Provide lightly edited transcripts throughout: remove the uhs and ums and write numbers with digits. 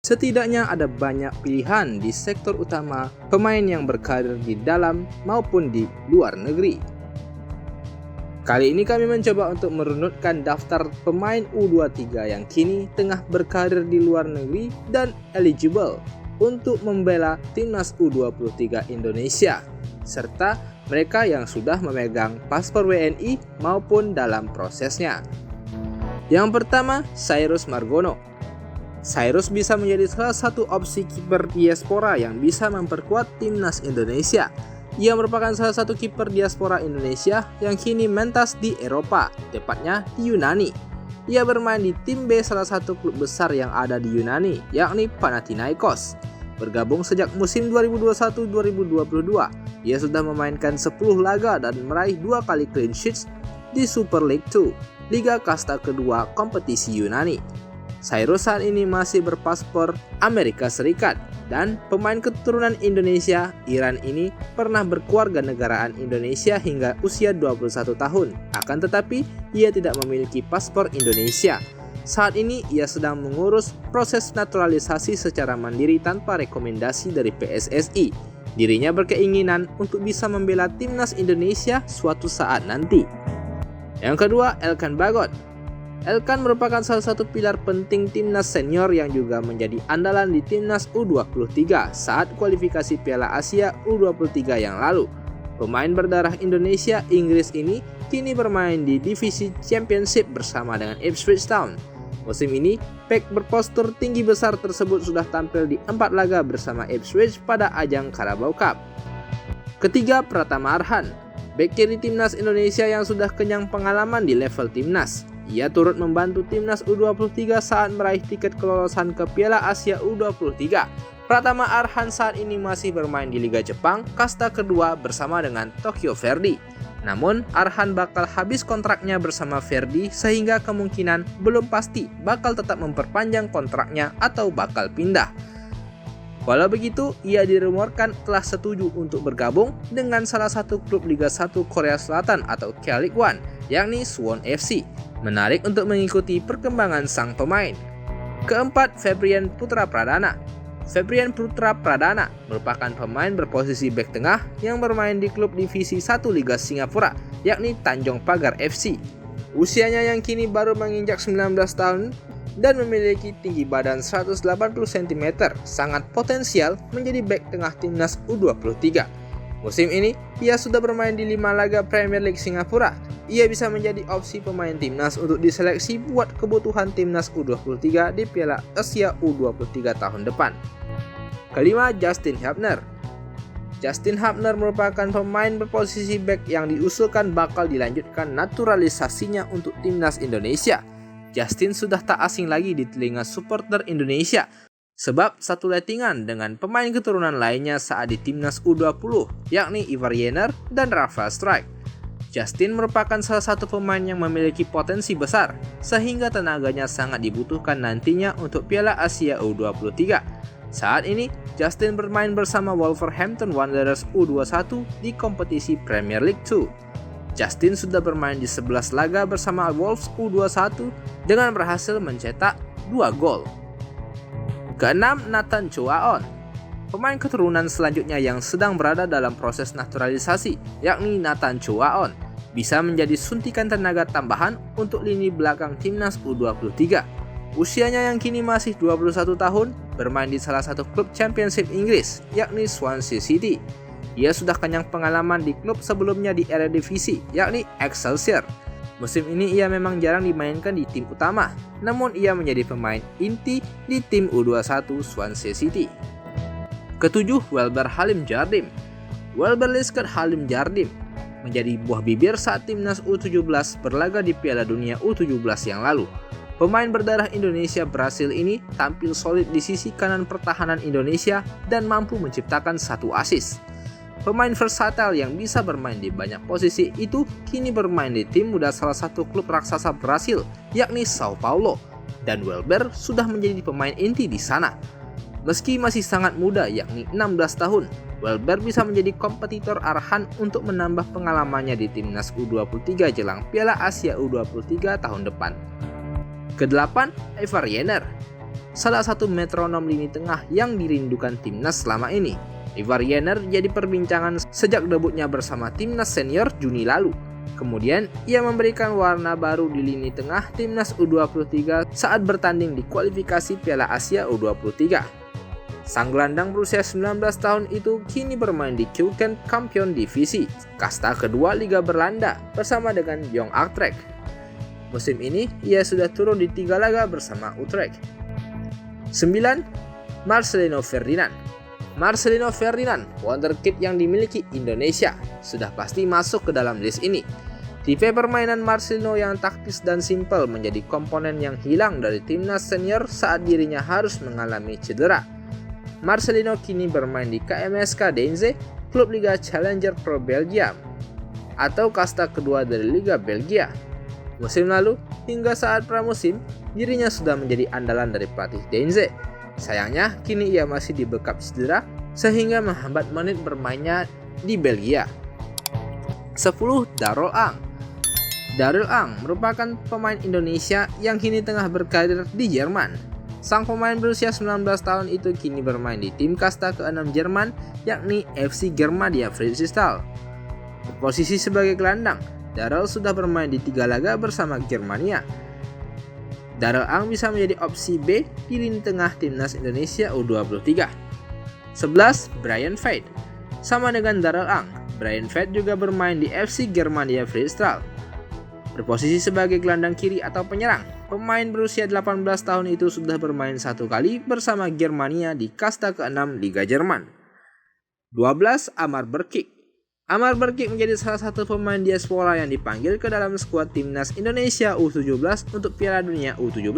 Setidaknya ada banyak pilihan di sektor utama pemain yang berkarir di dalam maupun di luar negeri. Kali ini kami mencoba untuk merunutkan daftar pemain U23 yang kini tengah berkarir di luar negeri dan eligible untuk membela timnas U23 Indonesia, serta mereka yang sudah memegang paspor WNI maupun dalam prosesnya. Yang pertama, Cyrus Margono. Cyrus bisa menjadi salah satu opsi kiper diaspora yang bisa memperkuat timnas Indonesia. Ia merupakan salah satu kiper diaspora Indonesia yang kini mentas di Eropa, tepatnya di Yunani. Ia bermain di tim B salah satu klub besar yang ada di Yunani, yakni Panathinaikos. Bergabung sejak musim 2021-2022, ia sudah memainkan 10 laga dan meraih 2 kali clean sheets di Super League 2, liga kasta kedua kompetisi Yunani. Cyrus saat ini masih berpaspor Amerika Serikat dan pemain keturunan Indonesia, Iran ini pernah berkeluarga negaraan Indonesia hingga usia 21 tahun. Akan tetapi, ia tidak memiliki paspor Indonesia. Saat ini ia sedang mengurus proses naturalisasi secara mandiri tanpa rekomendasi dari PSSI. Dirinya berkeinginan untuk bisa membela timnas Indonesia suatu saat nanti. Yang kedua, Elkan Bagot. Elkan merupakan salah satu pilar penting timnas senior yang juga menjadi andalan di timnas U23 saat kualifikasi Piala Asia U23 yang lalu. Pemain berdarah Indonesia Inggris ini kini bermain di divisi Championship bersama dengan Ipswich Town. Musim ini, bek berpostur tinggi besar tersebut sudah tampil di 4 laga bersama Ipswich pada ajang Carabao Cup. Ketiga, Pratama Arhan. Bek kiri timnas Indonesia yang sudah kenyang pengalaman di level timnas. Ia turut membantu timnas U23 saat meraih tiket kelolosan ke Piala Asia U23. Pratama Arhan saat ini masih bermain di Liga Jepang kasta kedua bersama dengan Tokyo Verdy. Namun, Arhan bakal habis kontraknya bersama Verdy sehingga kemungkinan belum pasti bakal tetap memperpanjang kontraknya atau bakal pindah. Walau begitu, ia dirumorkan telah setuju untuk bergabung dengan salah satu klub Liga 1 Korea Selatan atau K-League One, yakni Suwon FC. Menarik untuk mengikuti perkembangan sang pemain. Keempat, Febrian Putra Pradana. Febrian Putra Pradana merupakan pemain berposisi bek tengah yang bermain di klub divisi 1 Liga Singapura, yakni Tanjong Pagar FC. Usianya yang kini baru menginjak 19 tahun dan memiliki tinggi badan 180 cm, sangat potensial menjadi bek tengah timnas U23. Musim ini, ia sudah bermain di 5 laga Premier League Singapura. Ia bisa menjadi opsi pemain timnas untuk diseleksi buat kebutuhan timnas U23 di Piala Asia U23 tahun depan. Kelima, Justin Hubner. Justin Hubner merupakan pemain berposisi bek yang diusulkan bakal dilanjutkan naturalisasinya untuk timnas Indonesia. Justin sudah tak asing lagi di telinga supporter Indonesia, sebab satu lettingan dengan pemain keturunan lainnya saat di timnas U20, yakni Ivar Jenner dan Rafael Strijk. Justin merupakan salah satu pemain yang memiliki potensi besar, sehingga tenaganya sangat dibutuhkan nantinya untuk Piala Asia U23. Saat ini, Justin bermain bersama Wolverhampton Wanderers U21 di kompetisi Premier League 2. Justin sudah bermain di 11 laga bersama Wolves U21 dengan berhasil mencetak 2 gol. Keenam, Nathan Choaon. Pemain keturunan selanjutnya yang sedang berada dalam proses naturalisasi, yakni Nathan Choaon, bisa menjadi suntikan tenaga tambahan untuk lini belakang timnas U23. Usianya yang kini masih 21 tahun, bermain di salah satu klub Championship Inggris, yakni Swansea City. Ia sudah kenyang pengalaman di klub sebelumnya di Eredivisie, yakni Excelsior. Musim ini ia memang jarang dimainkan di tim utama, namun ia menjadi pemain inti di tim U21 Swansea City. Ketujuh, Welber Halim Jardim. Welber Lisket Halim Jardim menjadi buah bibir saat timnas U17 berlaga di Piala Dunia U17 yang lalu. Pemain berdarah Indonesia Brasil ini tampil solid di sisi kanan pertahanan Indonesia dan mampu menciptakan 1 assist. Pemain versatile yang bisa bermain di banyak posisi itu kini bermain di tim muda salah satu klub raksasa Brasil, yakni Sao Paulo, dan Welber sudah menjadi pemain inti di sana. Meski masih sangat muda, yakni 16 tahun, Welber bisa menjadi kompetitor Arhan untuk menambah pengalamannya di timnas U23 jelang Piala Asia U23 tahun depan. Kedelapan, Ivar Jenner. salah satu metronom lini tengah yang dirindukan timnas selama ini. Ivar Jenner jadi perbincangan sejak debutnya bersama timnas senior Juni lalu. Kemudian, ia memberikan warna baru di lini tengah timnas U23 saat bertanding di kualifikasi Piala Asia U23. Sang gelandang berusia 19 tahun itu kini bermain di Keuken Kampion Divisi, kasta kedua Liga Belanda bersama dengan Jong Utrecht. Musim ini, ia sudah turun di 3 laga bersama Utrecht. 9. Marcelino Ferdinand. Marcelino Ferdinand, wonderkid yang dimiliki Indonesia, sudah pasti masuk ke dalam list ini. Tipe permainan Marcelino yang taktis dan simpel menjadi komponen yang hilang dari timnas senior saat dirinya harus mengalami cedera. Marcelino kini bermain di KMSK Deinze, klub Liga Challenger Pro Belgium, atau kasta kedua dari Liga Belgia. Musim lalu, hingga saat pramusim, dirinya sudah menjadi andalan dari pelatih Deinze. Sayangnya, kini ia masih dibekap cedera, sehingga menghambat menit bermainnya di Belgia. 10. Darul Ang. Darul Ang merupakan pemain Indonesia yang kini tengah berkarir di Jerman. Sang pemain berusia 19 tahun itu kini bermain di tim kasta ke-6 Jerman, yakni FC Germania Friedrichsthal. Posisi sebagai gelandang, Darul sudah bermain di 3 laga bersama Germania. Darul Ang bisa menjadi opsi B di lini tengah timnas Indonesia U23. 11. Brian Faith. Sama dengan Darul Ang, Brian Faith juga bermain di FC Germania Friedrichsthal. Berposisi sebagai gelandang kiri atau penyerang, pemain berusia 18 tahun itu sudah bermain 1 kali bersama Germania di kasta ke-6 Liga Jerman. 12. Amar Berkik. Amar Berkik menjadi salah satu pemain diaspora yang dipanggil ke dalam skuad timnas Indonesia U17 untuk Piala Dunia U17.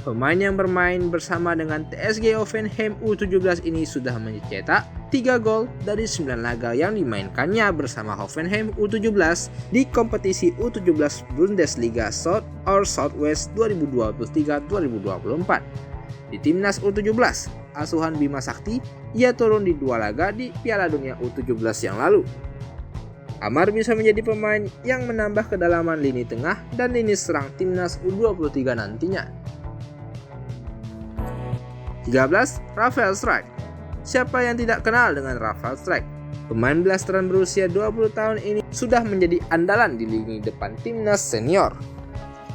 Pemain yang bermain bersama dengan TSG Hoffenheim U17 ini sudah mencetak 3 gol dari 9 laga yang dimainkannya bersama Hoffenheim U17 di kompetisi U17 Bundesliga South or Southwest 2023-2024. Di timnas U17, asuhan Bima Sakti, ia turun di 2 laga di Piala Dunia U17 yang lalu. Amar bisa menjadi pemain yang menambah kedalaman lini tengah dan lini serang timnas U23 nantinya. 13. Rafael Strijk. Siapa yang tidak kenal dengan Rafael Strijk? Pemain blasteran berusia 20 tahun ini sudah menjadi andalan di lini depan timnas senior.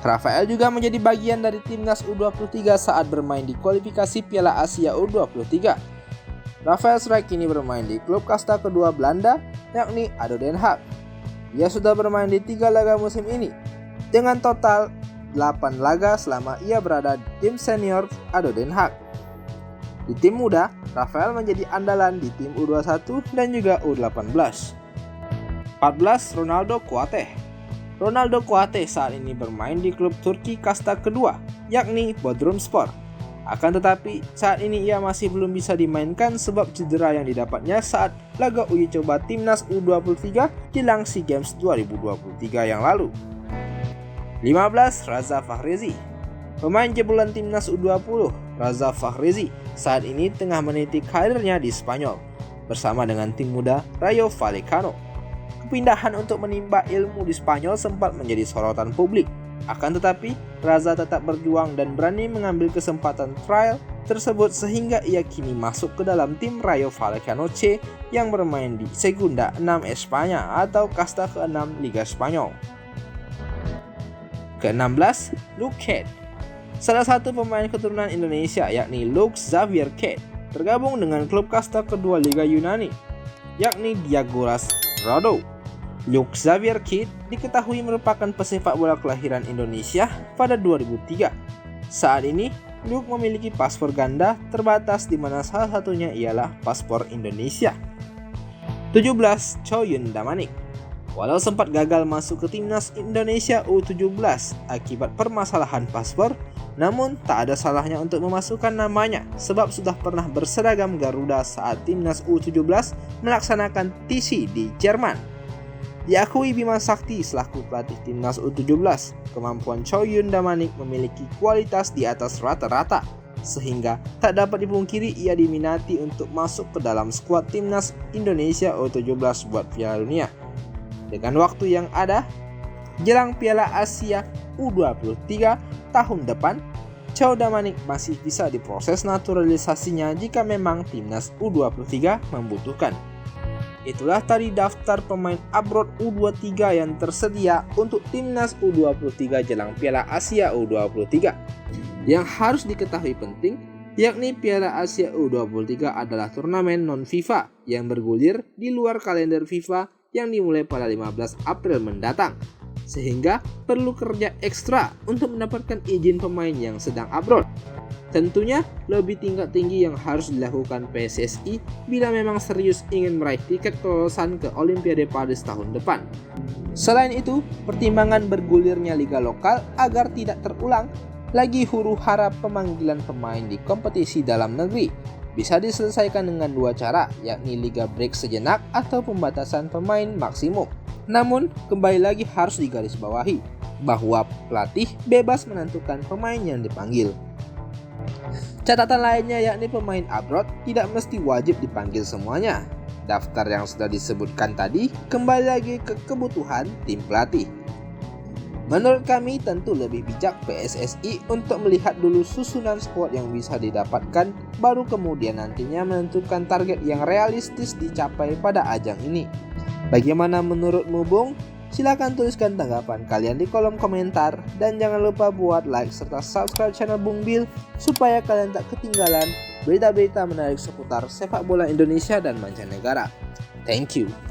Rafael juga menjadi bagian dari timnas U23 saat bermain di kualifikasi Piala Asia U23. Rafael Strijk kini bermain di klub kasta kedua Belanda, yakni ADO Den Haag. Ia sudah bermain di 3 laga musim ini, dengan total 8 laga selama ia berada di tim senior ADO Den Haag. Di tim muda, Rafael menjadi andalan di tim U21 dan juga U18. 14. Ronaldo Kuateh. Ronaldo Kuateh saat ini bermain di klub Turki kasta kedua, yakni Bodrumspor. Akan tetapi, saat ini ia masih belum bisa dimainkan sebab cedera yang didapatnya saat laga uji coba timnas U23 jelang SEA Games 2023 yang lalu. 15. Raza Fahrezi. Pemain jebolan timnas U20, Raza Fahrezi, saat ini tengah meniti karirnya di Spanyol bersama dengan tim muda Rayo Vallecano. Kepindahan untuk menimba ilmu di Spanyol sempat menjadi sorotan publik. Akan tetapi, Raza tetap berjuang dan berani mengambil kesempatan trial tersebut sehingga ia kini masuk ke dalam tim Rayo Vallecano C yang bermain di Segunda 6 Espanya atau kasta ke-6 Liga Spanyol. Ke-16, Luke Kate. Salah satu pemain keturunan Indonesia yakni Luke Xavier Kate tergabung dengan klub kasta kedua Liga Yunani yakni Diagoras Rado. Luke Xavier Kate diketahui merupakan pesepak bola kelahiran Indonesia pada 2003. Saat ini Luke memiliki paspor ganda terbatas di mana salah satunya ialah paspor Indonesia. 17. Choyun Damanik. Walau sempat gagal masuk ke timnas Indonesia U17 akibat permasalahan paspor, namun tak ada salahnya untuk memasukkan namanya sebab sudah pernah berseragam Garuda saat timnas U17 melaksanakan TC di Jerman. Diakui Bima Sakti selaku pelatih timnas U17, kemampuan Choyun Damanik memiliki kualitas di atas rata-rata, sehingga tak dapat dipungkiri ia diminati untuk masuk ke dalam skuad timnas Indonesia U17 buat Piala Dunia. Dengan waktu yang ada, jelang Piala Asia U23 tahun depan, Thiaw Damanik masih bisa diproses naturalisasinya jika memang timnas U23 membutuhkan. Itulah tadi daftar pemain abroad U23 yang tersedia untuk timnas U23 jelang Piala Asia U23. Yang harus diketahui penting, yakni Piala Asia U23 adalah turnamen non-FIFA yang bergulir di luar kalender FIFA yang dimulai pada 15 April mendatang. Sehingga perlu kerja ekstra untuk mendapatkan izin pemain yang sedang abroad. Tentunya lebih tingkat tinggi yang harus dilakukan PSSI bila memang serius ingin meraih tiket kelolosan ke Olimpiade Paris tahun depan. Selain itu, pertimbangan bergulirnya liga lokal agar tidak terulang lagi huru-hara pemanggilan pemain di kompetisi dalam negeri bisa diselesaikan dengan dua cara, yakni liga break sejenak atau pembatasan pemain maksimum. Namun, kembali lagi harus digarisbawahi bahwa pelatih bebas menentukan pemain yang dipanggil. Catatan lainnya yakni pemain abroad tidak mesti wajib dipanggil semuanya. Daftar yang sudah disebutkan tadi kembali lagi ke kebutuhan tim pelatih. Menurut kami tentu lebih bijak PSSI untuk melihat dulu susunan skuad yang bisa didapatkan, baru kemudian nantinya menentukan target yang realistis dicapai pada ajang ini. Bagaimana menurutmu, Bung? Silahkan tuliskan tanggapan kalian di kolom komentar dan jangan lupa buat like serta subscribe channel Bung Bil supaya kalian tak ketinggalan berita-berita menarik seputar sepak bola Indonesia dan mancanegara. Thank you.